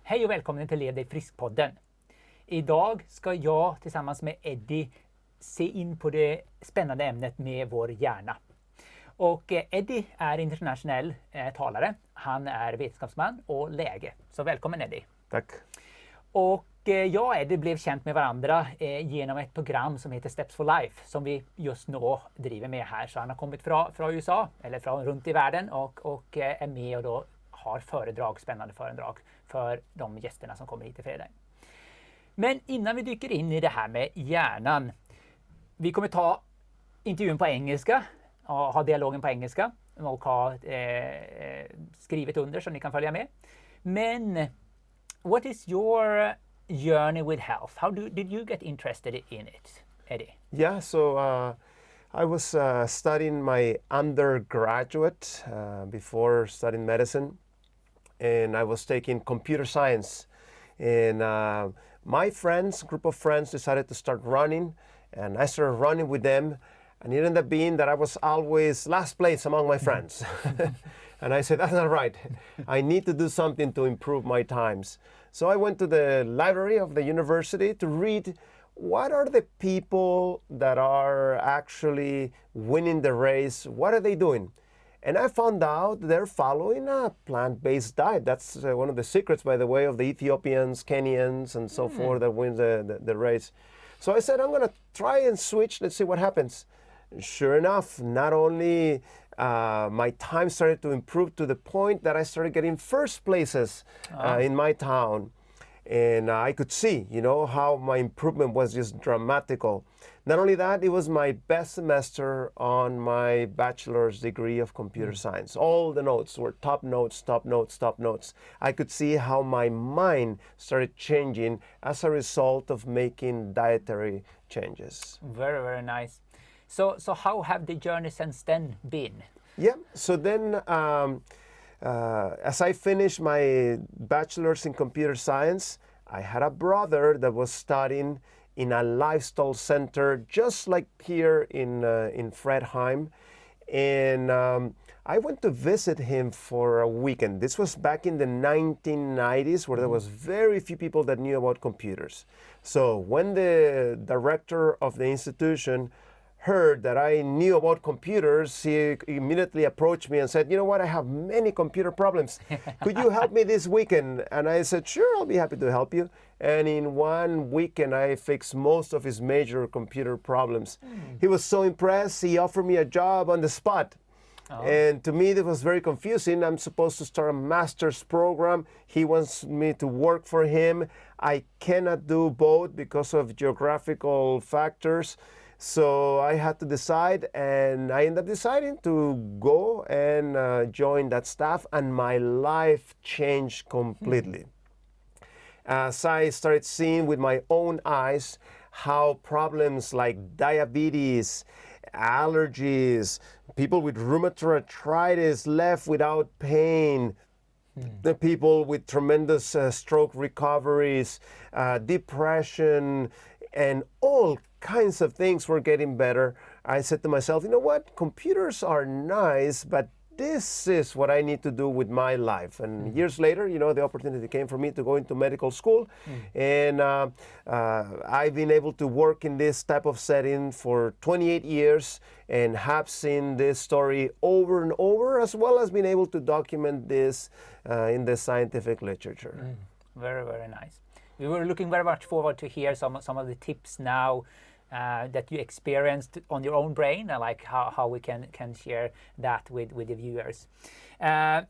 Hej och välkommen till Lev DEG FRISK-podden. Idag ska jag tillsammans med Eddie se in på det spännande ämnet med vår hjärna. Och Eddie är internationell talare. Han är vetenskapsman och läge. Så välkommen Eddie. Tack. Och jag och Eddie blev känt med varandra genom ett program som heter Steps for Life som vi just nu driver med här. Så han har kommit från USA eller från runt i världen och är med och då har spännande föredrag för de gästerna som kommer hit till Fredheim. Men innan vi dyker in i det här med hjärnan. Vi kommer ta intervjun på engelska och ha dialogen på engelska och ha skrivet under så ni kan följa med. Men what is your journey with health? How did you get interested in it, Eddie? Yeah, so I was studying my undergraduate before studying medicine, and I was taking computer science. And my group of friends decided to start running, and I started running with them. And it ended up being that I was always last place among my friends. And I said, that's not right. I need to do something to improve my times. So I went to the library of the university to read what are the people that are actually winning the race, what are they doing? And I found out they're following a plant-based diet. That's one of the secrets, by the way, of the Ethiopians, Kenyans, and so forth that wins the race. So I said, I'm going to try and switch. Let's see what happens. Sure enough, not only my time started to improve to the point that I started getting first places in my town. And I could see, how my improvement was just dramatical. Not only that, it was my best semester on my bachelor's degree of computer science. All the notes were top notes, top notes, top notes. I could see how my mind started changing as a result of making dietary changes. Very, very nice. So how have the journey since then been? Yeah, so then as I finished my bachelor's in computer science, I had a brother that was studying in a livsstilssentre just like here in Fredheim. And I went to visit him for a weekend. This was back in the 1990s where there was very few people that knew about computers. So when the director of the institution heard that I knew about computers, he immediately approached me and said, you know what, I have many computer problems. Could you help me this weekend? And I said, sure, I'll be happy to help you. And in one weekend, I fixed most of his major computer problems. He was so impressed, he offered me a job on the spot. Oh. And to me, that was very confusing. I'm supposed to start a master's program. He wants me to work for him. I cannot do both because of geographical factors. So I had to decide, and I ended up deciding to go and join that staff, and my life changed completely. As I started seeing with my own eyes how problems like diabetes, allergies, people with rheumatoid arthritis left without pain, the people with tremendous stroke recoveries, depression, and all kinds of things were getting better. I said to myself, you know what, computers are nice, but this is what I need to do with my life. And years later, the opportunity came for me to go into medical school. And I've been able to work in this type of setting for 28 years and have seen this story over and over, as well as being able to document this in the scientific literature. Very, very nice. We were looking very much forward to hear some of the tips now that you experienced on your own brain, like how we can share that with the viewers. And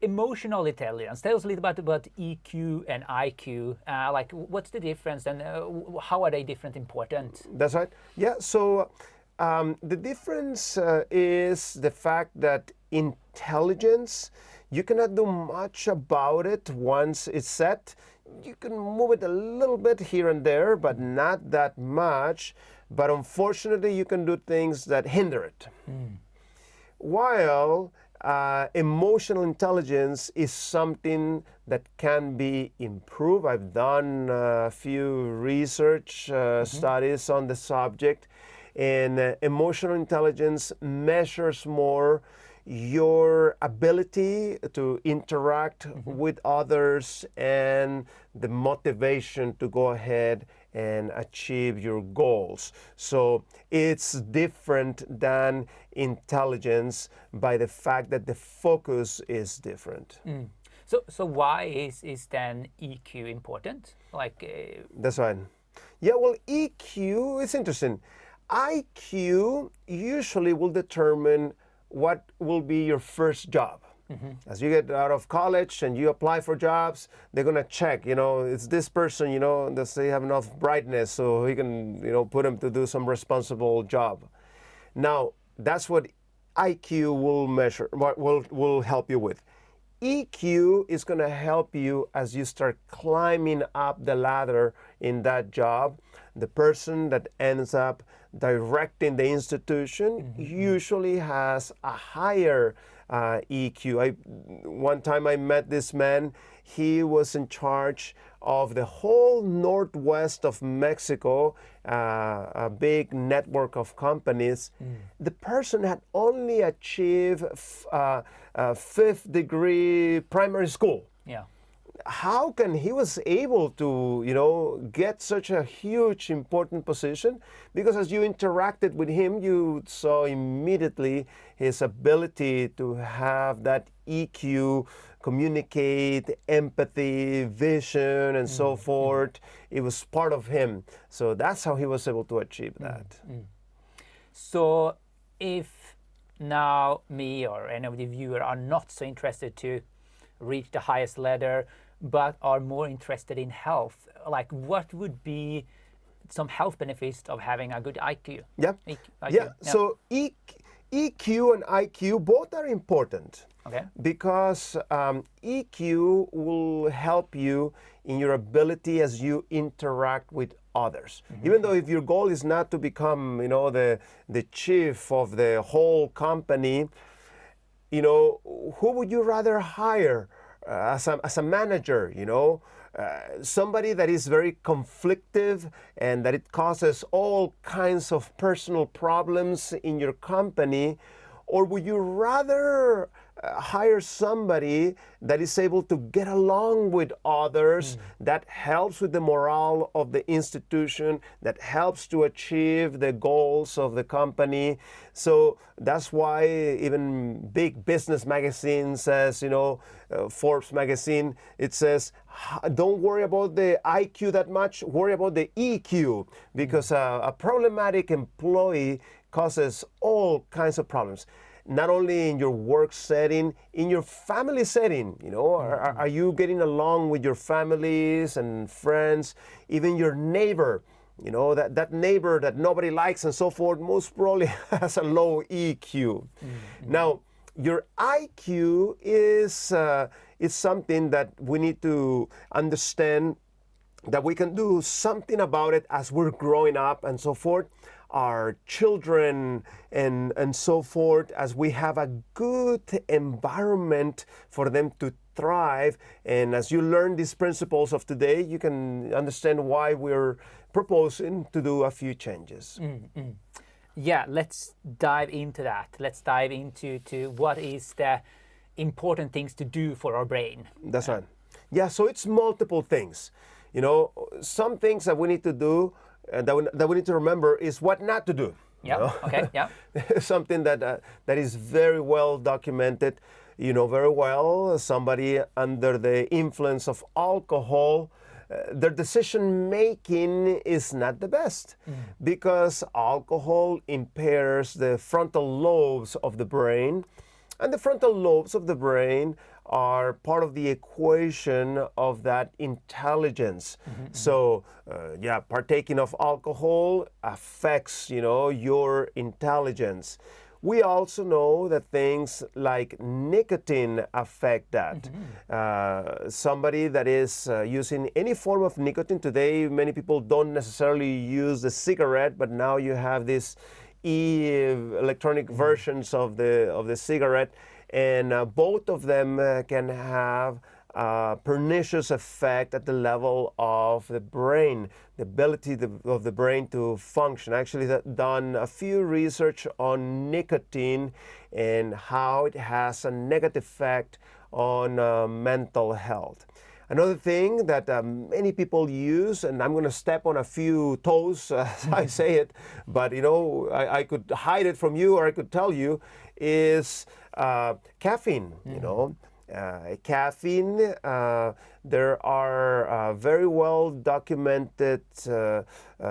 emotional intelligence. Tell us a little bit about EQ and IQ. Like what's the difference and how are they different important? That's right. Yeah, so the difference is the fact that intelligence, you cannot do much about it once it's set. You can move it a little bit here and there, but not that much. But unfortunately, you can do things that hinder it. While emotional intelligence is something that can be improved. I've done a few research studies on the subject, and emotional intelligence measures more your ability to interact with others and the motivation to go ahead and achieve your goals. So it's different than intelligence by the fact that the focus is different. So why is then EQ important? That's right. Yeah, well, EQ is interesting. IQ usually will determine what will be your first job. As you get out of college and you apply for jobs, they're going to check, it's this person, does they have enough brightness so he can, put him to do some responsible job. Now, that's what IQ will measure, will help you with. EQ is going to help you as you start climbing up the ladder in that job. The person that ends up directing the institution usually has a higher EQ. One time I met this man. He was in charge of the whole northwest of Mexico, a big network of companies. The person had only achieved fifth degree primary school. Yeah. How can he was able to, get such a huge, important position? Because as you interacted with him, you saw immediately his ability to have that EQ, communicate, empathy, vision, and so forth. It was part of him. So that's how he was able to achieve that. So if now me or any of the viewer are not so interested to reach the highest ladder, but are more interested in health, what would be some health benefits of having a good IQ? Yeah. IQ. So EQ and IQ both are important. Okay. Because EQ will help you in your ability as you interact with others. Even though if your goal is not to become, the chief of the whole company, who would you rather hire as a manager? Somebody that is very conflictive and that it causes all kinds of personal problems in your company, or would you rather hire somebody that is able to get along with others, that helps with the morale of the institution, that helps to achieve the goals of the company? So that's why even big business magazine says, Forbes magazine, it says, don't worry about the IQ that much, worry about the EQ, because a problematic employee causes all kinds of problems. Not only in your work setting, in your family setting, are you getting along with your families and friends, even your neighbor, that neighbor that nobody likes and so forth, most probably has a low EQ. Now, your IQ is something that we need to understand that we can do something about it as we're growing up and so forth. Our children and so forth, as we have a good environment for them to thrive. And as you learn these principles of today, you can understand why we're proposing to do a few changes. Yeah, let's dive into that. Let's dive into what is the important things to do for our brain. That's right. Yeah, so it's multiple things. Some things that we need to do that we need to remember is what not to do. Yeah. Okay. Yeah. Something that is very well documented. Very well. Somebody under the influence of alcohol, their decision making is not the best because alcohol impairs the frontal lobes of the brain, and the frontal lobes of the brain are part of the equation of that intelligence. So, partaking of alcohol affects, your intelligence. We also know that things like nicotine affect that. Somebody that is using any form of nicotine today, many people don't necessarily use the cigarette, but now you have these electronic versions of the cigarette. And both of them can have pernicious effect at the level of the brain, the ability of the brain to function. Actually, done a few research on nicotine and how it has a negative effect on mental health. Another thing that many people use, and I'm going to step on a few toes as I say it, but I could hide it from you or I could tell you, is caffeine. Caffeine, there are very well documented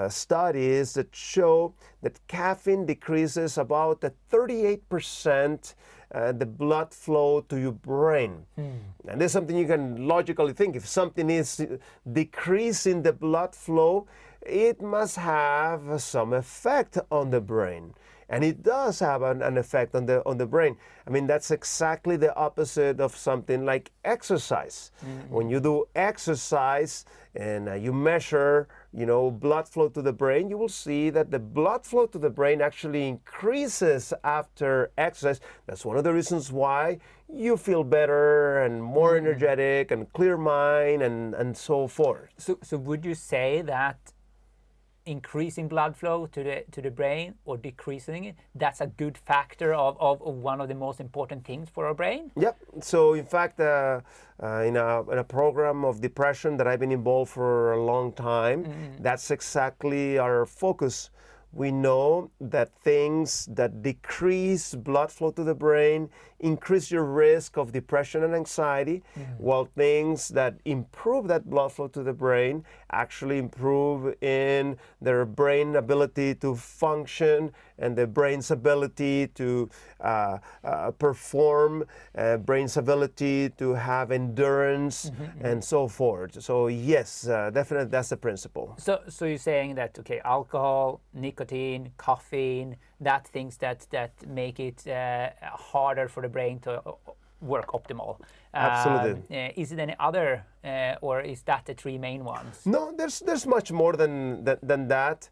studies that show that caffeine decreases about 38% the blood flow to your brain. And there's something you can logically think. If something is decreasing the blood flow, it must have some effect on the brain. And it does have an effect on the brain. I mean, that's exactly the opposite of something like exercise. When you do exercise and you measure, blood flow to the brain, you will see that the blood flow to the brain actually increases after exercise. That's one of the reasons why you feel better and more energetic and clear mind and so forth. So would you say that increasing blood flow to the brain or decreasing it, that's a good factor of one of the most important things for our brain? Yep. So in fact, in a program of depression that I've been involved for a long time, that's exactly our focus. We know that things that decrease blood flow to the brain increase your risk of depression and anxiety, while things that improve that blood flow to the brain actually improve in their brain ability to function and the brain's ability to perform, brain's ability to have endurance and so forth. So yes, definitely that's the principle. So you're saying that, okay, alcohol, nicotine, caffeine, that things that make it harder for the brain to work optimal. Absolutely. Is it any other, or is that the three main ones? No, there's much more than that.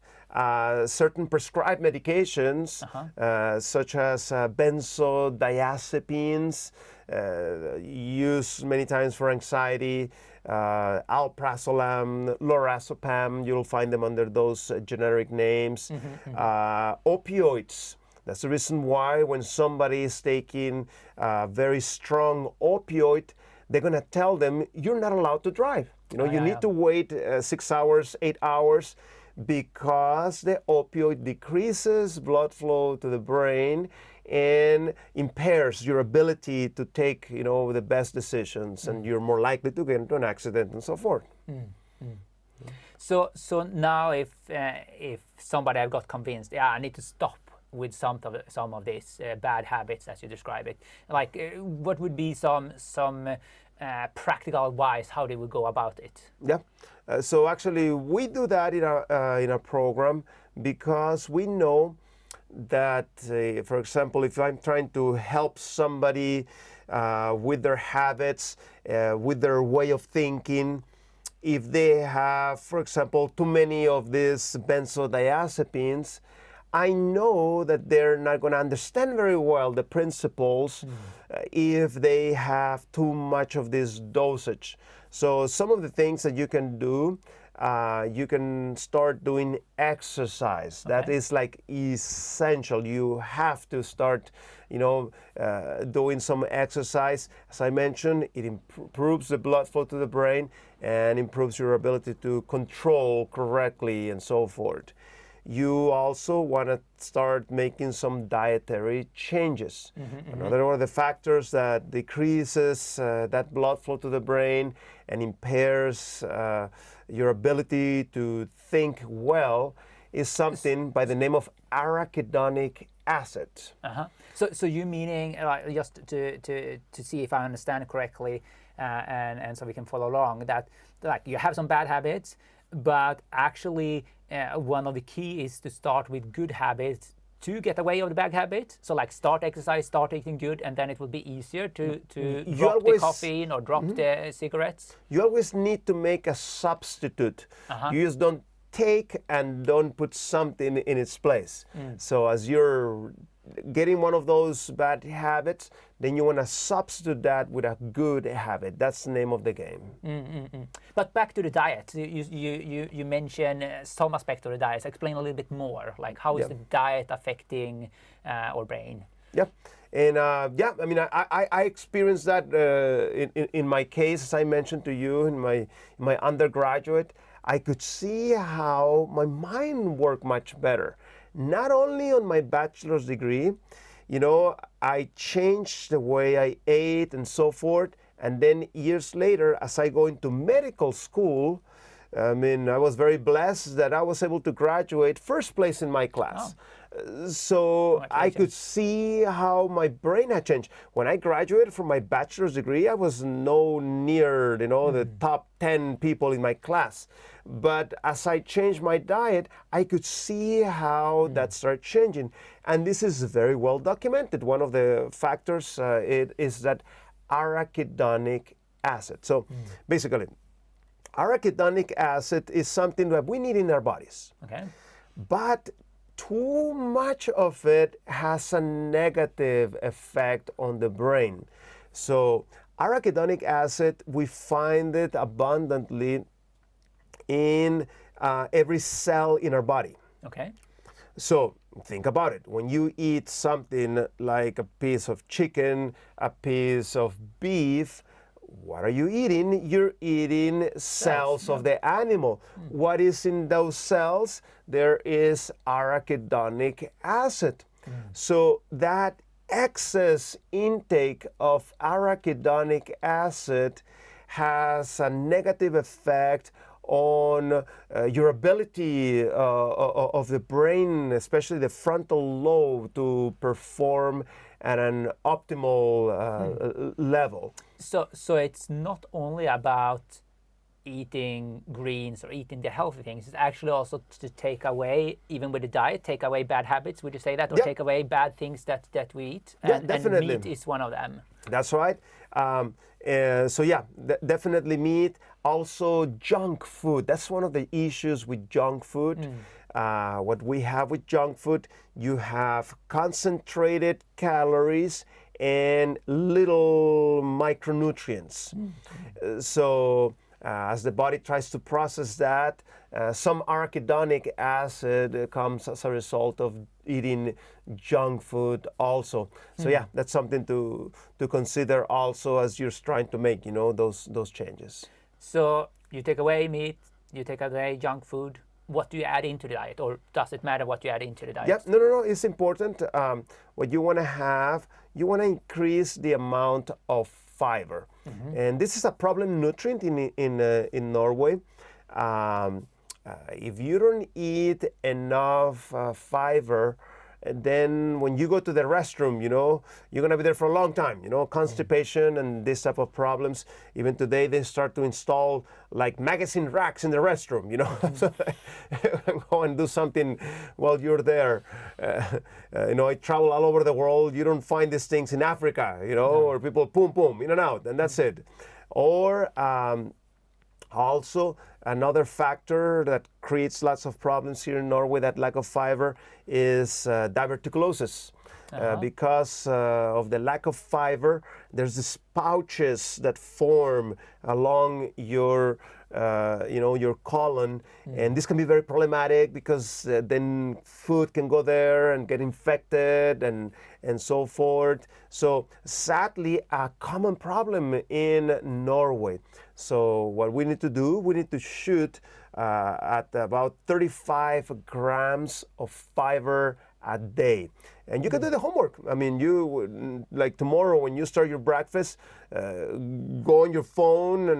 Certain prescribed medications, such as benzodiazepines, used many times for anxiety, alprazolam, lorazepam, you'll find them under those generic names. Opioids. That's the reason why when somebody is taking a very strong opioid, they're going to tell them, you're not allowed to drive. You need to wait 6 hours, 8 hours, because the opioid decreases blood flow to the brain and impairs your ability to take, the best decisions, and you're more likely to get into an accident and so forth. So now if somebody have got convinced, I need to stop with some of these bad habits, as you describe it, like what would be some practical advice how they would go about it? Yeah. So actually, we do that in our program because we know that, for example, if I'm trying to help somebody with their habits, with their way of thinking, if they have, for example, too many of these benzodiazepines, I know that they're not going to understand very well the principles if they have too much of this dosage. So some of the things that you can do, you can start doing exercise. Okay. That is like essential. You have to start, doing some exercise. As I mentioned, it improves the blood flow to the brain and improves your ability to control correctly and so forth. You also want to start making some dietary changes. Another one of the factors that decreases that blood flow to the brain and impairs your ability to think well is something by the name of arachidonic acid. So you meaning, just to see if I understand correctly, and so we can follow along, that like you have some bad habits, but actually one of the key is to start with good habits to get away of the bad habit. So like start exercise, start eating good, and then it will be easier to drop the caffeine or drop the cigarettes. You always need to make a substitute. You just don't take and don't put something in its place. So as you're getting one of those bad habits, then you want to substitute that with a good habit. That's the name of the game. But back to the diet, you mentioned some aspect of the diet. Explain a little bit more, like how is the diet affecting our brain? Yeah, and yeah, I mean, I experienced that in my case, as I mentioned to you, in my undergraduate. I could see how my mind worked much better. Not only on my bachelor's degree, you know, I changed the way I ate and so forth. And then years later, as I go into medical school, I mean, I was very blessed that I was able to graduate first place in my class. So I could see how my brain had changed. When I graduated from my bachelor's degree, I was no near, you know, the top 10 people in my class. But as I changed my diet, I could see how that started changing. And this is very well documented. One of the factors is that arachidonic acid. So basically, arachidonic acid is something that we need in our bodies. Okay. But too much of it has a negative effect on the brain. So arachidonic acid, we find it abundantly in every cell in our body. Okay. So think about it. When you eat something like a piece of chicken, a piece of beef, what are you eating? You're eating cells of the animal. What is in those cells? There is arachidonic acid. So that excess intake of arachidonic acid has a negative effect on your ability of the brain, especially the frontal lobe, to perform at an optimal level. So it's not only about eating greens or eating the healthy things. It's actually also to take away, even with the diet, take away bad habits. Would you say that? Or take away bad things that we eat? And definitely. And meat is one of them. That's right. So yeah, definitely meat. Also junk food. That's one of the issues with junk food. What we have with junk food, you have concentrated calories and little micronutrients. So as the body tries to process that, some arachidonic acid comes as a result of eating junk food also. So yeah, that's something to consider also as you're trying to make, you know, those changes. So you take away meat, you take away junk food. What do you add into the diet, or does it matter what you add into the diet? Yep, no, it's important. What you want to have, you want to increase the amount of fiber, and this is a problem nutrient in Norway. If you don't eat enough fiber, then when you go to the restroom, you know, you're gonna be there for a long time, you know, constipation and this type of problems. Even today, they start to install like magazine racks in the restroom, you know, so go and do something while you're there. You know, I travel all over the world. You don't find these things in Africa, you know, or people boom, in and out, and that's it. Or also, another factor that creates lots of problems here in Norway, that lack of fiber, is diverticulosis. Because of the lack of fiber, there's these pouches that form along your, you know, your colon, and this can be very problematic because then food can go there and get infected and so forth. So sadly, a common problem in Norway. So what we need to do, we need to shoot at about 35 grams of fiber a day. And you can do the homework. I mean, you, like tomorrow when you start your breakfast, go on your phone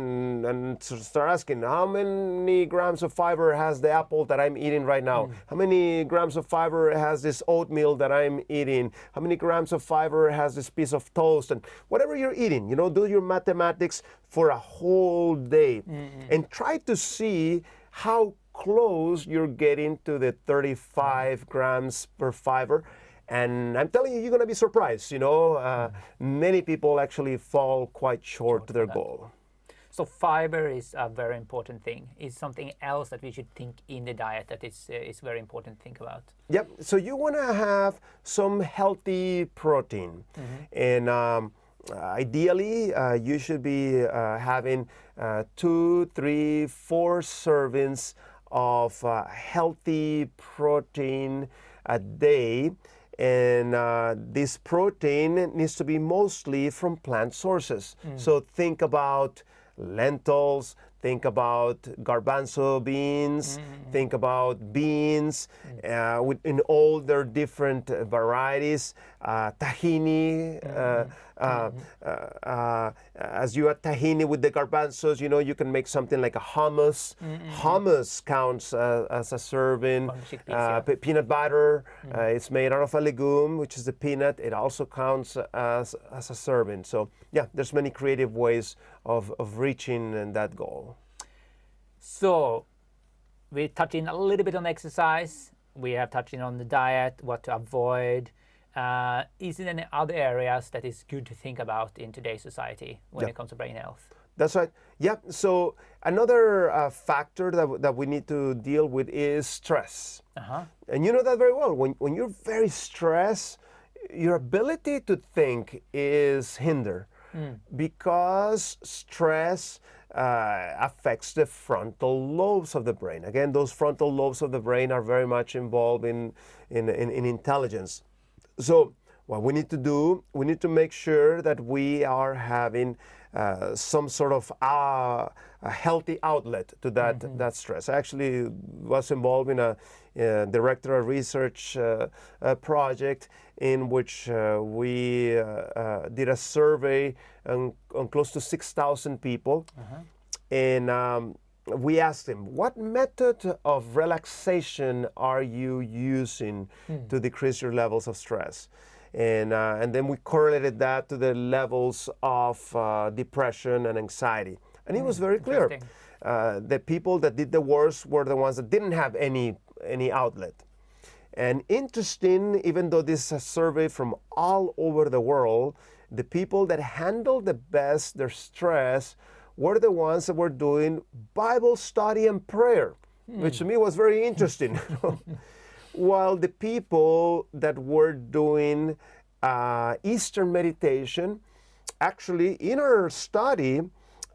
and start asking, how many grams of fiber has the apple that I'm eating right now? How many grams of fiber has this oatmeal that I'm eating? How many grams of fiber has this piece of toast? And whatever you're eating, you know, do your mathematics for a whole day and try to see how close you're getting to the 35 grams per fiber. And I'm telling you, you're going to be surprised. You know, many people actually fall quite short to their goal. So fiber is a very important thing. Is something else that we should think in the diet that is very important to think about? Yep. So you want to have some healthy protein, and ideally you should be having 2, 3, 4 servings of healthy protein a day. And this protein needs to be mostly from plant sources. So think about lentils, think about garbanzo beans, think about beans in all their different varieties, tahini. As you add tahini with the garbanzos, you know, you can make something like a hummus. Hummus counts as a serving. Peanut butter, it's made out of a legume, which is the peanut. It also counts as a serving. So yeah, there's many creative ways of reaching that goal. So we touched in a little bit on exercise. We have touched on the diet, what to avoid. Is there any other areas that is good to think about in today's society when it comes to brain health? That's right. Yeah. So another factor that we need to deal with is stress. And you know that very well. When you're very stressed, your ability to think is hindered because stress affects the frontal lobes of the brain. Again, those frontal lobes of the brain are very much involved in intelligence. So what we need to do, we need to make sure that we are having some sort of a healthy outlet to that stress. I actually was involved in a director of research project in which we did a survey on close to 6,000 people. And we asked them, what method of relaxation are you using to decrease your levels of stress? And then we correlated that to the levels of depression and anxiety. And it was very clear. The people that did the worst were the ones that didn't have any outlet. And interesting, even though this is a survey from all over the world, the people that handled the best their stress were the ones that were doing Bible study and prayer, which to me was very interesting. While the people that were doing Eastern meditation, actually in our study,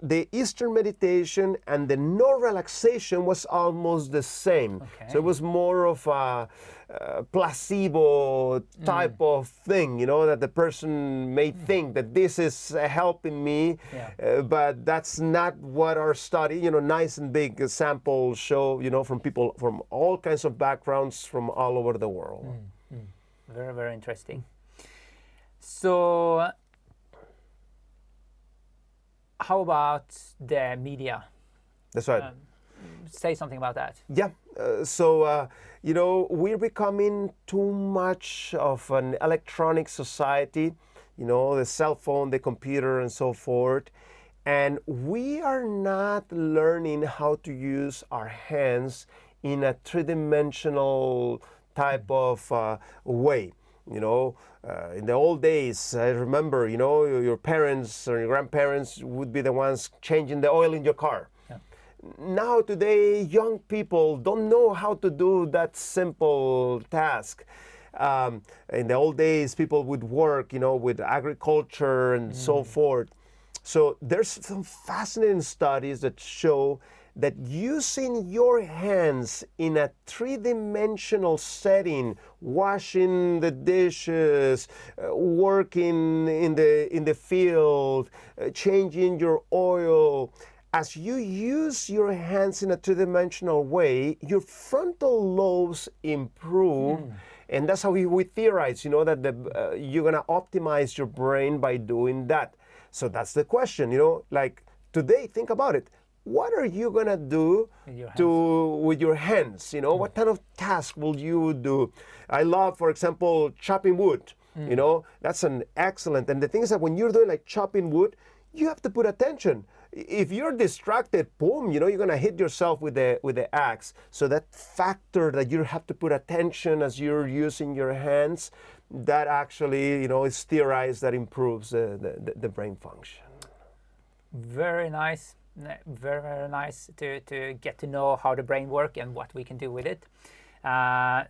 the Eastern meditation and the no relaxation was almost the same. So it was more of a placebo type of thing, you know, that the person may think that this is helping me, but that's not what our study, you know, nice and big samples show, you know, from people from all kinds of backgrounds from all over the world. Very, very interesting. So how about the media? That's right. Say something about that. Yeah. So, you know, we're becoming too much of an electronic society, you know, the cell phone, the computer, and so forth. And we are not learning how to use our hands in a three-dimensional type of way. You know, in the old days, I remember, you know, your parents or your grandparents would be the ones changing the oil in your car. Now today, young people don't know how to do that simple task. In the old days, people would work, you know, with agriculture and so forth. So there's some fascinating studies that show that using your hands in a three-dimensional setting, washing the dishes, working in the field, changing your oil, as you use your hands in a two-dimensional way, your frontal lobes improve. And that's how we theorize, you know, that you're going to optimize your brain by doing that. So that's the question, you know, like today, think about it. What are you going to do with your hands? You know, what kind of task will you do? I love, for example, chopping wood. You know, that's an excellent. And the thing is that when you're doing like chopping wood, you have to put attention. If you're distracted, boom, you know, you're going to hit yourself with the axe. So that factor that you have to put attention as you're using your hands, that actually, you know, is theorized that improves the brain function. Very nice. Very, very nice to get to know how the brain works and what we can do with it.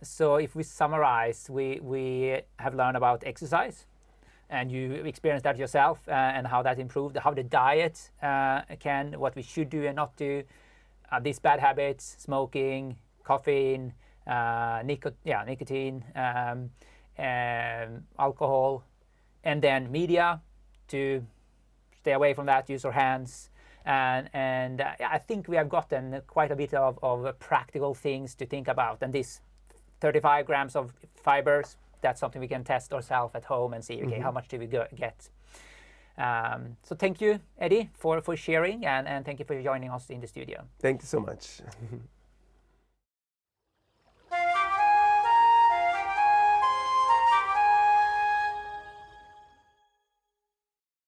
So if we summarize, we have learned about exercise, and you experienced that yourself, and how that improved, how the diet what we should do and not do, these bad habits, smoking, caffeine, nicotine, alcohol, and then media, to stay away from that, use our hands. And I think we have gotten quite a bit of practical things to think about. And this 35 grams of fibers, that's something we can test ourselves at home and see, okay, how much do we get? So thank you, Eddie, for sharing, and thank you for joining us in the studio. Thank you so much.